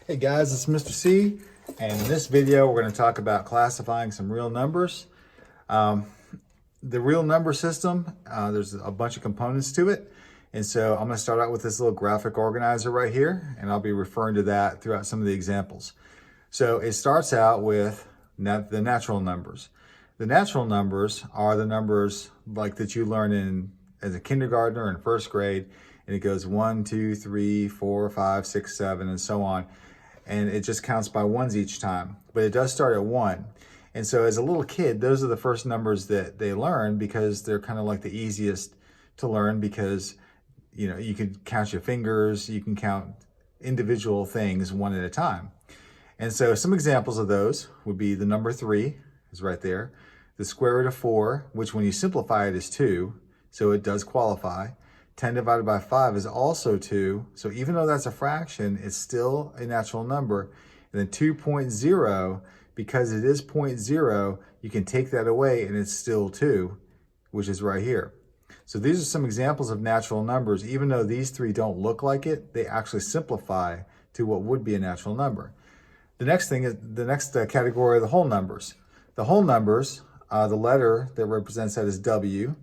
Hey guys, it's Mr. C, and in this video we're going to talk about classifying some real numbers. The real number system, there's a bunch of components to it, and so I'm going to start out with this little graphic organizer right here, and I'll be referring to that throughout some of the examples. So it starts out with the natural numbers. The natural numbers are the numbers like that you learn as a kindergartner in first grade, and it goes 1, 2, 3, 4, 5, 6, 7, and so on. And it just counts by ones each time, but it does start at 1. And so as a little kid, those are the first numbers that they learn because they're kind of like the easiest to learn because, you know, you can count your fingers, you can count individual things one at a time. And so some examples of those would be the number 3 is right there. The square root of 4, which when you simplify it is 2, so it does qualify. 10 divided by 5 is also 2. So even though that's a fraction, it's still a natural number. And then 2.0, because it is 0.0, you can take that away and it's still 2, which is right here. So these are some examples of natural numbers. Even though these three don't look like it, they actually simplify to what would be a natural number. The next thing is the next category are the whole numbers. The whole numbers, the letter that represents that is W.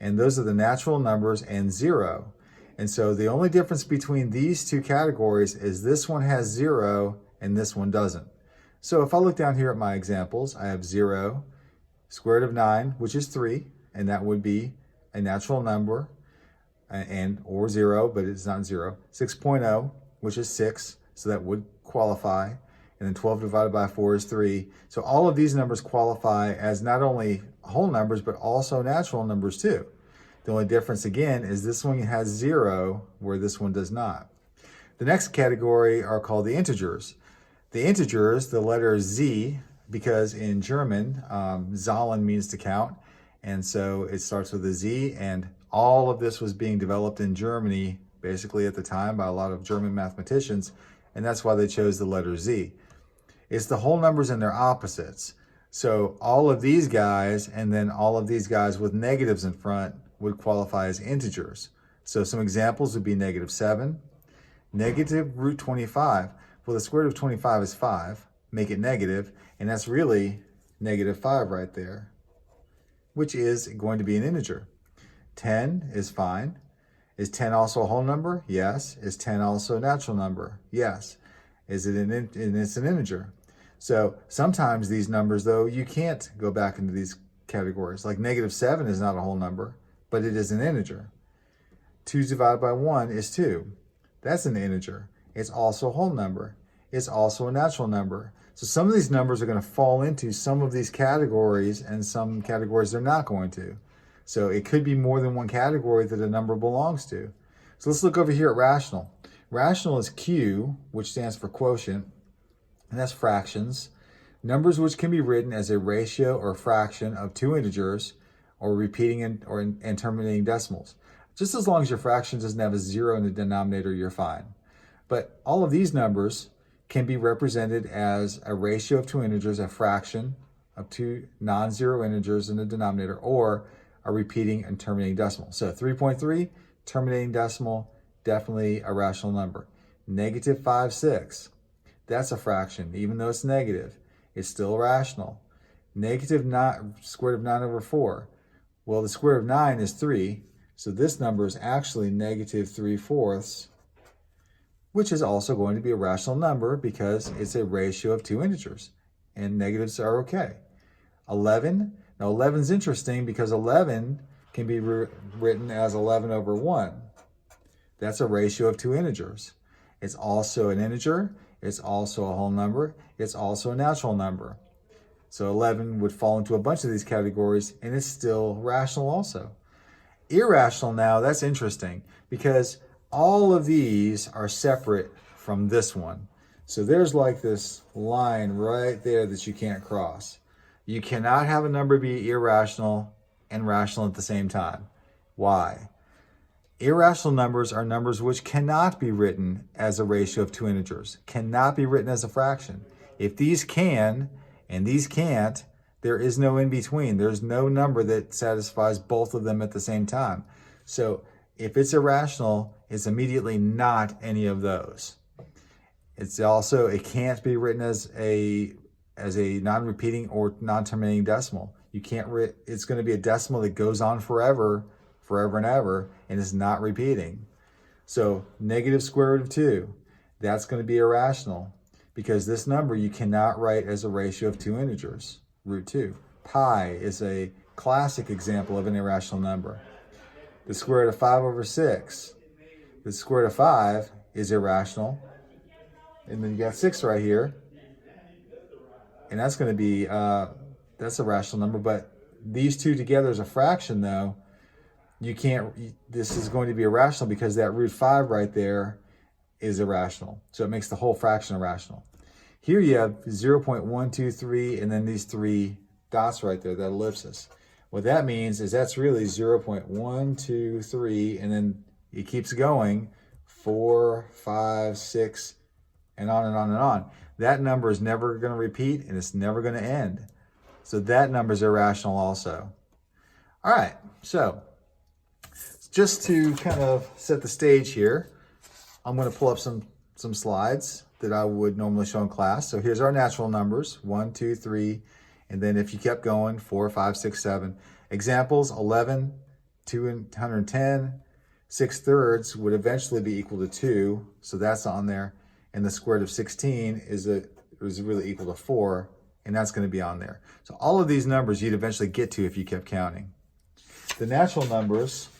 And those are the natural numbers and 0. And so the only difference between these two categories is this one has 0 and this one doesn't. So if I look down here at my examples, I have 0, square root of 9, which is 3, and that would be a natural number, or 0, but it's not 0. 6.0, which is 6, so that would qualify. And then 12 divided by 4 is 3. So all of these numbers qualify as not only whole numbers, but also natural numbers too. The only difference again is this one has 0 where this one does not. The next category are called the integers. The integers, the letter Z, because in German, Zahlen means to count. And so it starts with a Z, and all of this was being developed in Germany basically at the time by a lot of German mathematicians. And that's why they chose the letter Z. It's the whole numbers and their opposites. So all of these guys and then all of these guys with negatives in front would qualify as integers. So some examples would be negative 7, negative root 25. Well, the square root of 25 is 5. Make it negative, and that's really negative 5 right there, which is going to be an integer. 10 is fine. Is 10 also a whole number? Yes. Is 10 also a natural number? Yes. It's an integer. So sometimes these numbers, though, you can't go back into these categories. Like negative 7 is not a whole number, but it is an integer. 2 divided by 1 is 2. That's an integer. It's also a whole number. It's also a natural number. So some of these numbers are going to fall into some of these categories, and some categories they're not going to. So it could be more than one category that a number belongs to. So let's look over here at rational. Rational is Q, which stands for quotient, and that's fractions. Numbers which can be written as a ratio or fraction of two integers or repeating and terminating decimals. Just as long as your fraction doesn't have a 0 in the denominator, you're fine. But all of these numbers can be represented as a ratio of two integers, a fraction of two non-zero integers in the denominator, or a repeating and terminating decimal. So 3.3, terminating decimal, definitely a rational number. Negative 5/6, that's a fraction. Even though it's negative, it's still rational. Negative 9, square root of 9 over 4. Well, the square root of 9 is 3, so this number is actually negative 3/4, which is also going to be a rational number because it's a ratio of two integers, and negatives are okay. 11, now 11 is interesting because 11 can be written as 11 over 1. That's a ratio of two integers. It's also an integer, it's also a whole number, it's also a natural number. So 11 would fall into a bunch of these categories, and it's still rational also. Irrational now, that's interesting because all of these are separate from this one. So there's like this line right there that you can't cross. You cannot have a number be irrational and rational at the same time. Why? Irrational numbers are numbers which cannot be written as a ratio of two integers, cannot be written as a fraction. If these can and these can't, there is no in between. There's no number that satisfies both of them at the same time. So if it's irrational, it's immediately not any of those. It's also, it can't be written as a non-repeating or non-terminating decimal. You can't, it's going to be a decimal that goes on forever and ever, and is not repeating. So negative square root of 2, that's going to be irrational, because this number you cannot write as a ratio of two integers, root 2. Pi is a classic example of an irrational number. The square root of 5 over 6, the square root of 5 is irrational. And then you got 6 right here. And that's going to be, that's a rational number. But these two together as a fraction, though, you can't, this is going to be irrational because that root 5 right there is irrational. So it makes the whole fraction irrational. Here you have 0.123 and then these 3 dots right there, that ellipsis. What that means is that's really 0.123, and then it keeps going, 4, 5, 6, and on and on and on. That number is never going to repeat, and it's never going to end. So that number is irrational also. All right, so just to kind of set the stage here, I'm going to pull up some slides that I would normally show in class. So here's our natural numbers, 1, 2, 3, and then if you kept going, 4, 5, 6, 7. Examples, 11, 210, 6/3 would eventually be equal to 2, so that's on there. And the square root of 16 is really equal to 4, and that's going to be on there. So all of these numbers you'd eventually get to if you kept counting. The natural numbers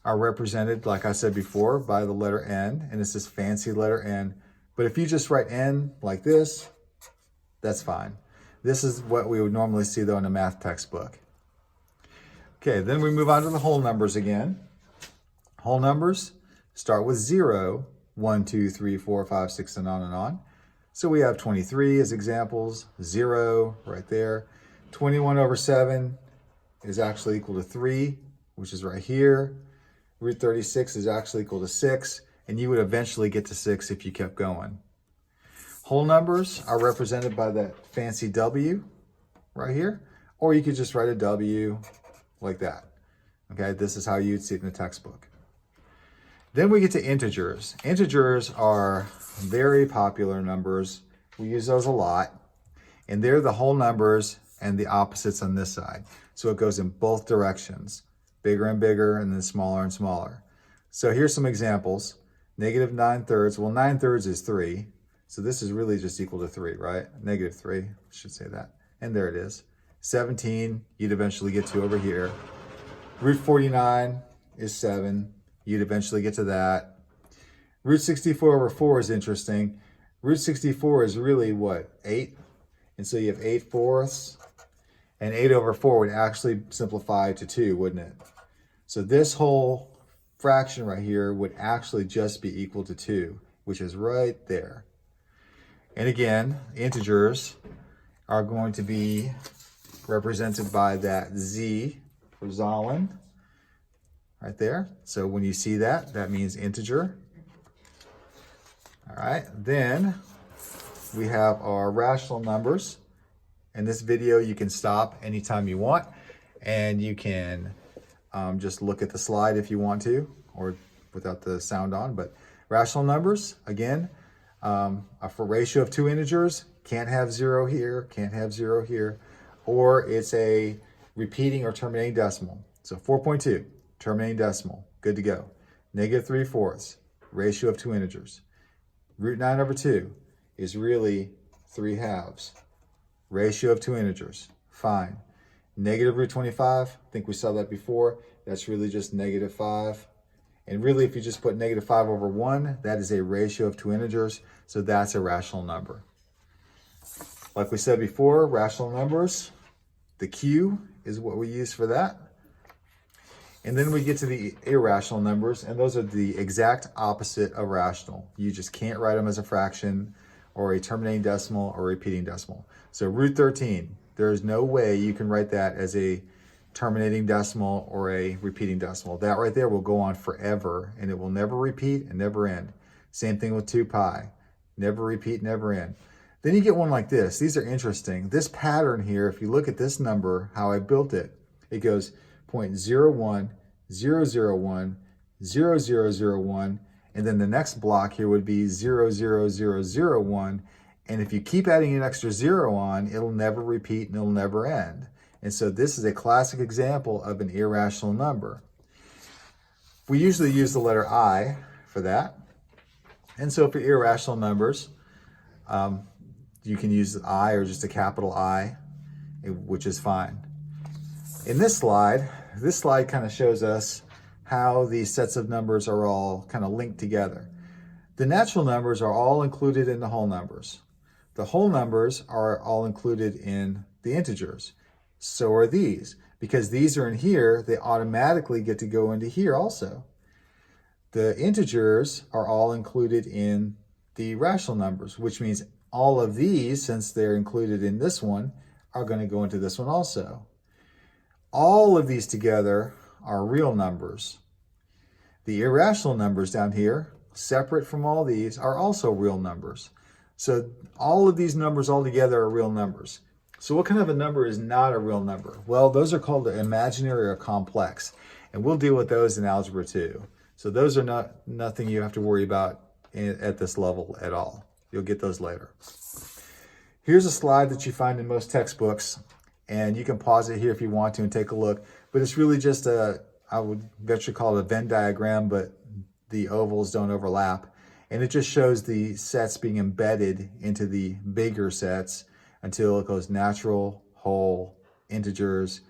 are represented, like I said before, by the letter N, and it's this fancy letter N. But if you just write N like this, that's fine. This is what we would normally see, though, in a math textbook. Okay, then we move on to the whole numbers again. Whole numbers start with 0, 1, 2, 3, 4, 5, 6, and on and on. So we have 23 as examples, 0 right there. 21 over 7 is actually equal to 3, which is right here. Root 36 is actually equal to 6, and you would eventually get to 6 if you kept going. Whole numbers are represented by that fancy W right here, or you could just write a W like that. Okay, this is how you'd see it in the textbook. Then we get to integers. Integers are very popular numbers. We use those a lot, and they're the whole numbers and the opposites on this side. So it goes in both directions, bigger and bigger, and then smaller and smaller. So here's some examples. Negative 9/3, well, 9/3 is 3. So this is really just equal to 3, right? Negative 3, I should say that. And there it is. 17, you'd eventually get to over here. Root 49 is 7. You'd eventually get to that. Root 64 over 4 is interesting. Root 64 is really what, 8? And so you have 8/4. And 8 over 4 would actually simplify to 2, wouldn't it? So this whole fraction right here would actually just be equal to 2, which is right there. And again, integers are going to be represented by that Z for Zolin right there. So when you see that, that means integer. All right, then we have our rational numbers. In this video, you can stop anytime you want, and you can just look at the slide if you want to, or without the sound on. But rational numbers, again, for ratio of two integers, can't have 0 here, can't have 0 here, or it's a repeating or terminating decimal. So 4.2, terminating decimal, good to go. Negative 3/4, ratio of two integers. Root 9 over 2 is really 3/2. Ratio of two integers, fine. Negative root 25, I think we saw that before. That's really just negative 5. And really, if you just put negative 5 over 1, that is a ratio of two integers, so that's a rational number. Like we said before, rational numbers, the Q is what we use for that. And then we get to the irrational numbers, and those are the exact opposite of rational. You just can't write them as a fraction or a terminating decimal or repeating decimal. So root 13, there is no way you can write that as a terminating decimal or a repeating decimal. That right there will go on forever, and it will never repeat and never end. Same thing with 2 pi, never repeat, never end. Then you get one like this. These are interesting. This pattern here, if you look at this number, how I built it, it goes 0.01, 001, 0001, And then the next block here would be 0, 0, 0, 0, 1. And if you keep adding an extra 0 on, it'll never repeat and it'll never end. And so this is a classic example of an irrational number. We usually use the letter I for that. And so for irrational numbers, you can use I or just a capital I, which is fine. In this slide kind of shows us how these sets of numbers are all kind of linked together. The natural numbers are all included in the whole numbers. The whole numbers are all included in the integers. So are these. Because these are in here, they automatically get to go into here also. The integers are all included in the rational numbers, which means all of these, since they're included in this one, are going to go into this one also. All of these together are real numbers. The irrational numbers down here, separate from all these, are also real numbers. So all of these numbers all together are real numbers. So what kind of a number is not a real number? Well, those are called imaginary or complex. And we'll deal with those in Algebra 2. So those are nothing you have to worry about at this level at all. You'll get those later. Here's a slide that you find in most textbooks. And you can pause it here if you want to and take a look. But it's really just I would venture to call it a Venn diagram, but the ovals don't overlap. And it just shows the sets being embedded into the bigger sets until it goes natural, whole, integers,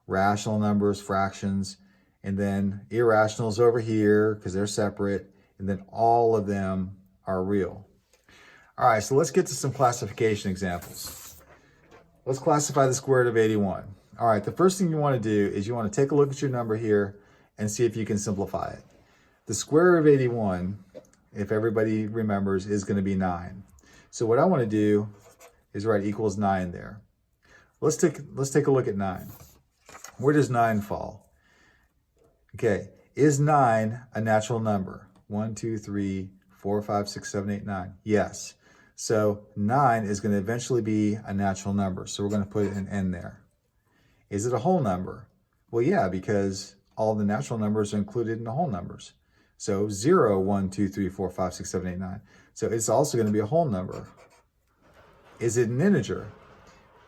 rational numbers, fractions, and then irrationals over here because they're separate, and then all of them are real. All right, so let's get to some classification examples. Let's classify the square root of 81. All right, the first thing you want to do is you want to take a look at your number here and see if you can simplify it. The square root of 81, if everybody remembers, is going to be 9. So what I want to do is write equals 9 there. Let's take a look at 9. Where does 9 fall? Okay, is 9 a natural number? 1, 2, 3, 4, 5, 6, 7, 8, 9. Yes. So 9 is going to eventually be a natural number. So we're going to put an n there. Is it a whole number? Well, yeah, because all the natural numbers are included in the whole numbers. So 0, 1, 2, 3, 4, 5, 6, 7, 8, 9. So it's also going to be a whole number. Is it an integer?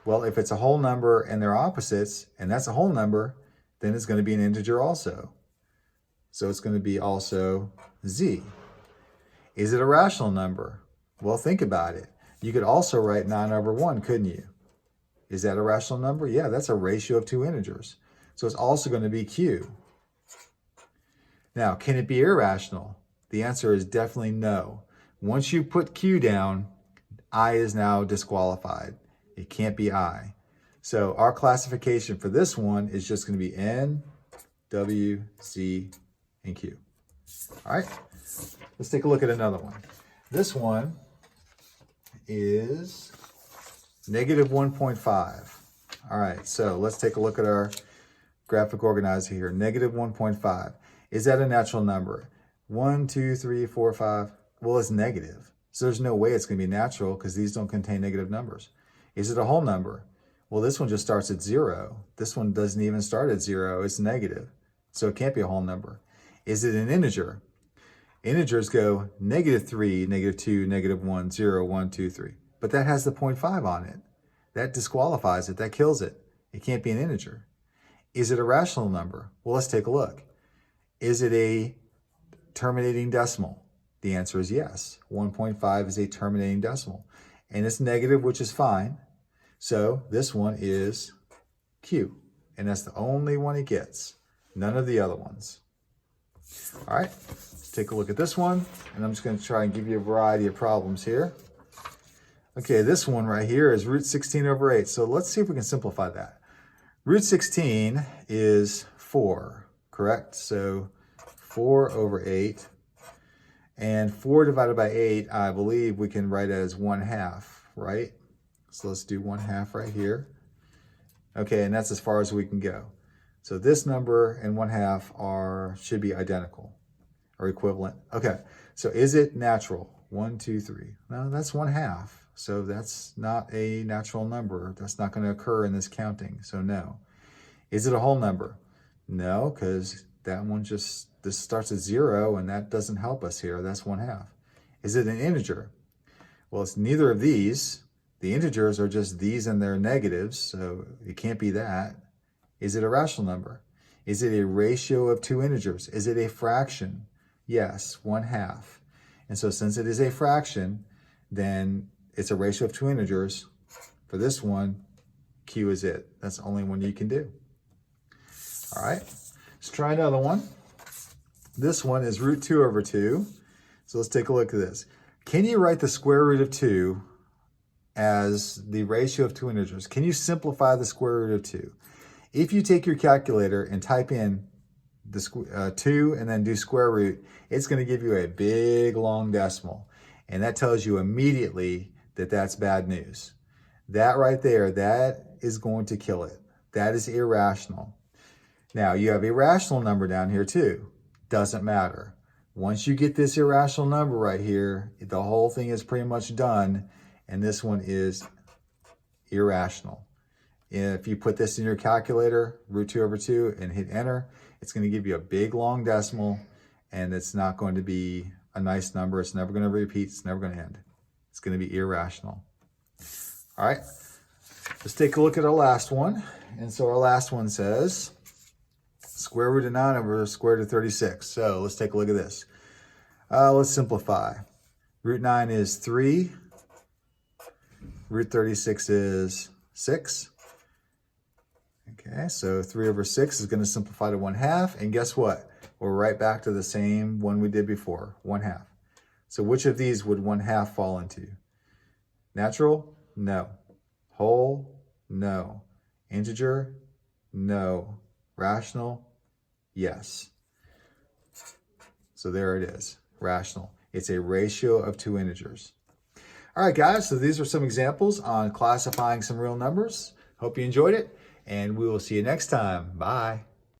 Well, if it's a whole number and they're opposites, and that's a whole number, then it's going to be an integer also. So it's going to be also z. Is it a rational number? Well, think about it. You could also write 9 over 1, couldn't you? Is that a rational number? Yeah, that's a ratio of 2 integers. So it's also going to be q. Now, can it be irrational? The answer is definitely no. Once you put q down, I is now disqualified. It can't be I. So our classification for this one is just going to be N, W, Z, and Q. All right, let's take a look at another one. This one is negative 1.5. All right, so let's take a look at our graphic organizer here. Negative 1.5. Is that a natural number? 1, 2, 3, 4, 5. Well, it's negative. So there's no way it's going to be natural because these don't contain negative numbers. Is it a whole number? Well, this one just starts at 0. This one doesn't even start at 0. It's negative. So it can't be a whole number. Is it an integer? Integers go negative 3, negative 2, negative 1, 0, 1, 2, 3. But that has the 0.5 on it. That disqualifies it. That kills it. It can't be an integer. Is it a rational number? Well, let's take a look. Is it a terminating decimal? The answer is yes. 1.5 is a terminating decimal. And it's negative, which is fine. So this one is Q. And that's the only one it gets. None of the other ones. All right, let's take a look at this one. And I'm just going to try and give you a variety of problems here. Okay, this one right here is root 16 over 8. So let's see if we can simplify that. Root 16 is 4, correct? So 4 over 8. And 4 divided by 8, I believe we can write as 1/2, right? So let's do 1/2 right here. Okay, and that's as far as we can go. So this number and 1/2 should be identical or equivalent. Okay, so is it natural? 1, 2, 3. No, that's 1/2. So that's not a natural number. That's not going to occur in this counting. So no. Is it a whole number? No, because that one just this starts at 0, and that doesn't help us here. That's 1/2. Is it an integer? Well, it's neither of these. The integers are just these and their negatives, so it can't be that. Is it a rational number? Is it a ratio of two integers? Is it a fraction? Yes, 1/2. And so since it is a fraction, then it's a ratio of two integers. For this one, Q is it. That's the only one you can do. All right, let's try another one. This one is root 2 over 2. So let's take a look at this. Can you write the square root of 2 as the ratio of two integers? Can you simplify the square root of 2? If you take your calculator and type in the 2 and then do square root, it's going to give you a big long decimal. And that tells you immediately that that's bad news. That right there, that is going to kill it. That is irrational. Now, you have a rational number down here too. Doesn't matter. Once you get this irrational number right here, the whole thing is pretty much done, and this one is irrational. If you put this in your calculator, root 2 over 2, and hit enter, it's going to give you a big long decimal, and it's not going to be a nice number. It's never going to repeat. It's never going to end. It's going to be irrational. All right, let's take a look at our last one. And so our last one says square root of 9 over square root of 36. So let's take a look at this. Let's simplify. Root 9 is 3. Root 36 is 6. Okay, so 3 over 6 is going to simplify to 1/2. And guess what? We're right back to the same one we did before, 1/2. So which of these would 1/2 fall into? Natural? No. Whole? No. Integer? No. Rational? Yes. So there it is, rational. It's a ratio of two integers. All right, guys, so these are some examples on classifying some real numbers. Hope you enjoyed it, and we will see you next time. Bye.